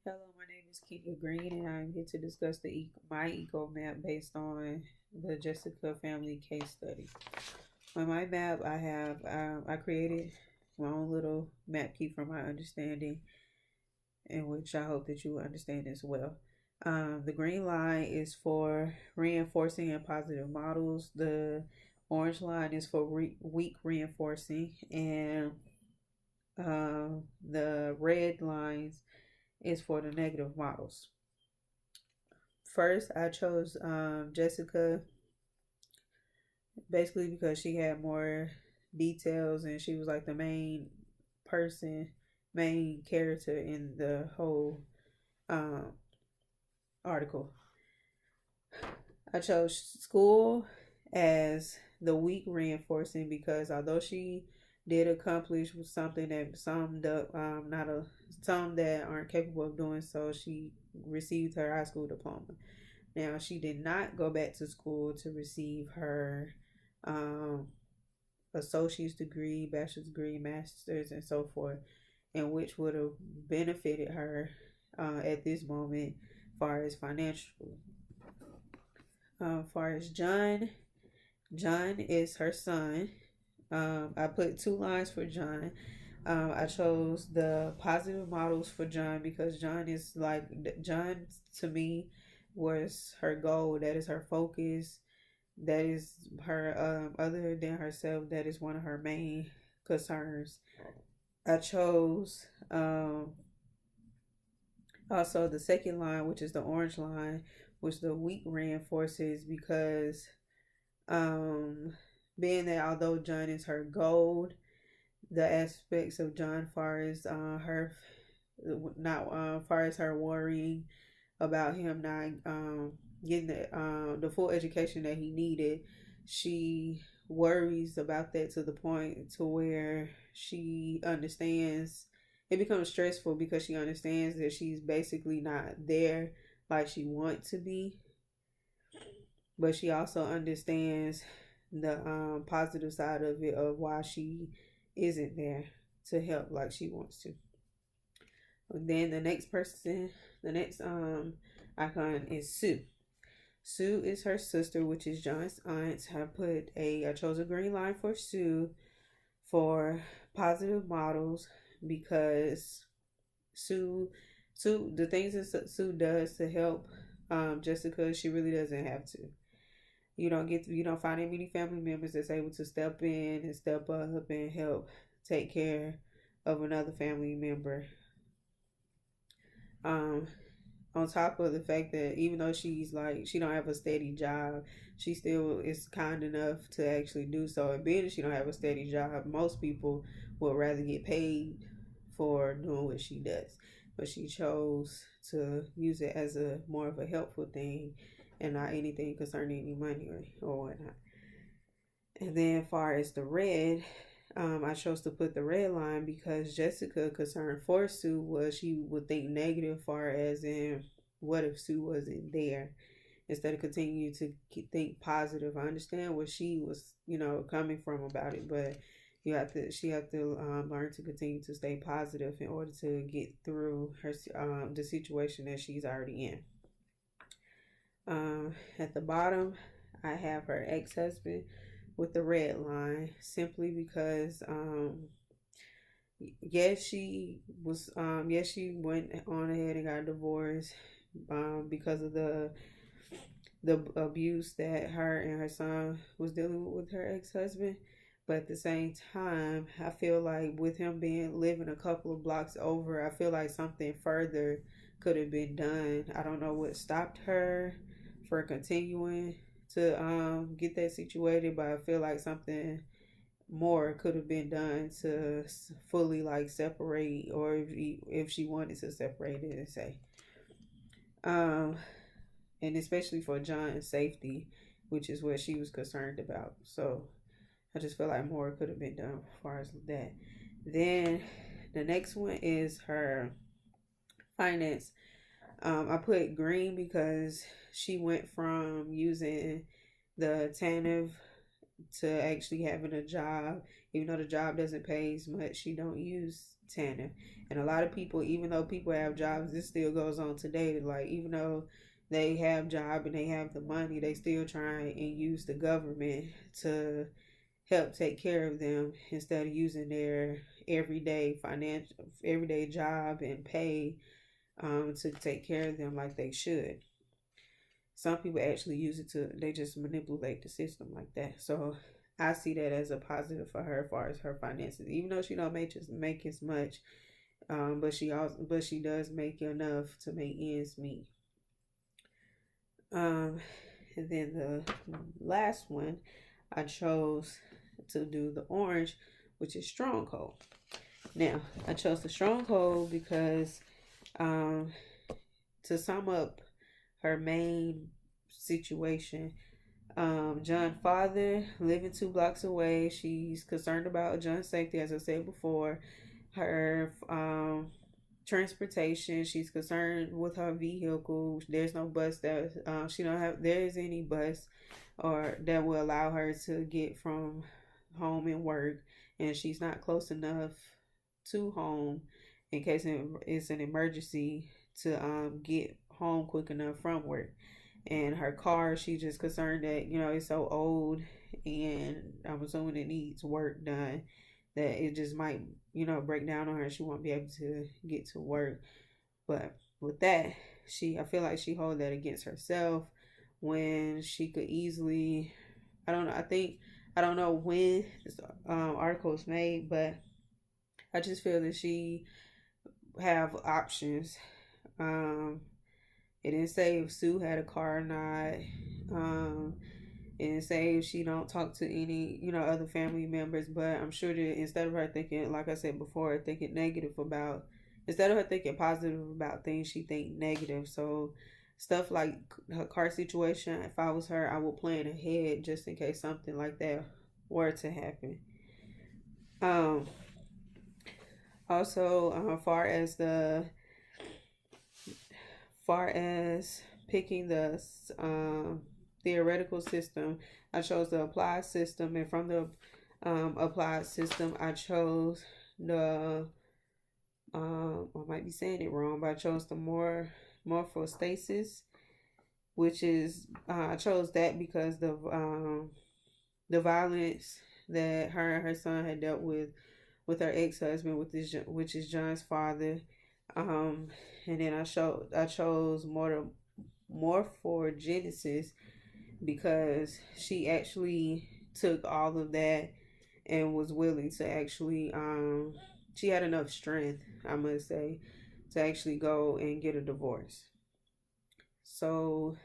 Hello, my name is Kenya Green, and I'm here to discuss my eco map based on the Jessica family case study. On my map, I created my own little map key from my understanding, in which I hope that you will understand as well. The green line is for reinforcing and positive models. The orange line is for weak reinforcing, and the red lines is for the negative models. First, I chose Jessica basically because she had more details and she was like the person, main character in the whole um, article. I chose school as the weak reinforcing because although she did accomplish something that not a some that aren't capable of doing so, she received her high school diploma. Now, she did not go back to school to receive her um, associate's degree, bachelor's degree, master's, and so forth, and which would have benefited her at this moment, far as financial. Far as John is her son. I put two lines for John. I chose the positive models for John because John to me was her goal. That is her focus. That is her, other than herself, that is one of her main concerns. I chose also the second line, which is the orange line, which the weak reinforces because um, being that although John is her gold, the aspects of John far as her not far as her worrying about him not getting the full education that he needed, she worries about that to the point to where she understands it becomes stressful because she understands that she's basically not there like she wants to be, but she also understands the positive side of it of why she isn't there to help like she wants to. And then the next icon is Sue. Sue is her sister, which is John's aunt. I chose a green line for Sue for positive models because Sue the things that Sue does to help Jessica, she really doesn't have to. You don't find any family members that's able to step in and step up and help take care of another family member. Um, on top of the fact that even though she don't have a steady job, she still is kind enough to actually do so. And being that she don't have a steady job, most people would rather get paid for doing what she does. But she chose to use it as a more of a helpful thing and not anything concerning any money or whatnot. And then, as far as the red, I chose to put the red line because Jessica concern for Sue was she would think negative, far as in what if Sue wasn't there, instead of continue to think positive. I understand where she was, coming from about it, but she have to learn to continue to stay positive in order to get through her the situation that she's already in. At the bottom, I have her ex husband with the red line simply because yes she went on ahead and got divorced because of the abuse that her and her son was dealing with her ex-husband, but at the same time I feel like with him being living a couple of blocks over, I feel like something further could have been done. I don't know what stopped her for continuing to get that situated, but I feel like something more could have been done to fully like separate, or if she wanted to separate it and say um and especially for John's safety, which is what she was concerned about. So I just feel like more could have been done as far as that. Then the next one is her finance. I put green because she went from using the TANF to actually having a job. Even though the job doesn't pay as much, she don't use Tanner. And a lot of people, even though people have jobs, this still goes on today. Like, even though they have job and they have the money, they still try and use the government to help take care of them instead of using their everyday job and pay to take care of them like they should. Some people actually use it to, they just manipulate the system like that. So I see that as a positive for her as far as her finances, even though she don't make as much, but she does make enough to make ends meet. And then the last one, I chose to do the orange, which is Stronghold. Now, I chose the Stronghold because to sum up her main situation, John's father living 2 blocks away. She's concerned about John's safety, as I said before. Her transportation. She's concerned with her vehicle. There's no bus that she don't have. There is any bus or that will allow her to get from home and work, and she's not close enough to home in case it's an emergency to get home quick enough from work. And her car, she's just concerned that it's so old, and I'm assuming it needs work done, that it just might break down on her. She won't be able to get to work. But with that, I feel like she hold that against herself when she could easily, I don't know, I don't know when this article was made, but I just feel that she have options. It didn't say if Sue had a car or not. It didn't say if she don't talk to any, other family members. But I'm sure that instead of her thinking, like I said before, instead of her thinking positive about things, she think negative. So stuff like her car situation, if I was her, I would plan ahead just in case something like that were to happen. Also, far as picking the theoretical system, I chose the applied system, and from the applied system, I chose the I might be saying it wrong, but I chose the morphostasis, which is I chose that because the violence that her and her son had dealt with her ex-husband, which is John's father. And then I chose morphogenesis because she actually took all of that and was willing to actually she had enough strength, I must say, to actually go and get a divorce. So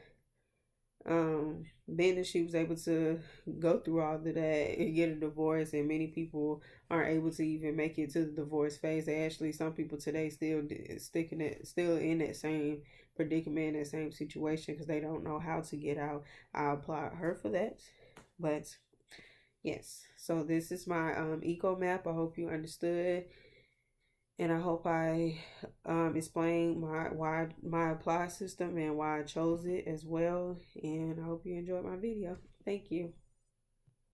being that she was able to go through all of that and get a divorce, and many people aren't able to even make it to the divorce phase. Some people today still still in that same predicament, that same situation, because they don't know how to get out. I applaud her for that. But yes, so this is my eco map. I hope you understood, and I hope I explained why my apply system and why I chose it as well. And I hope you enjoyed my video. Thank you.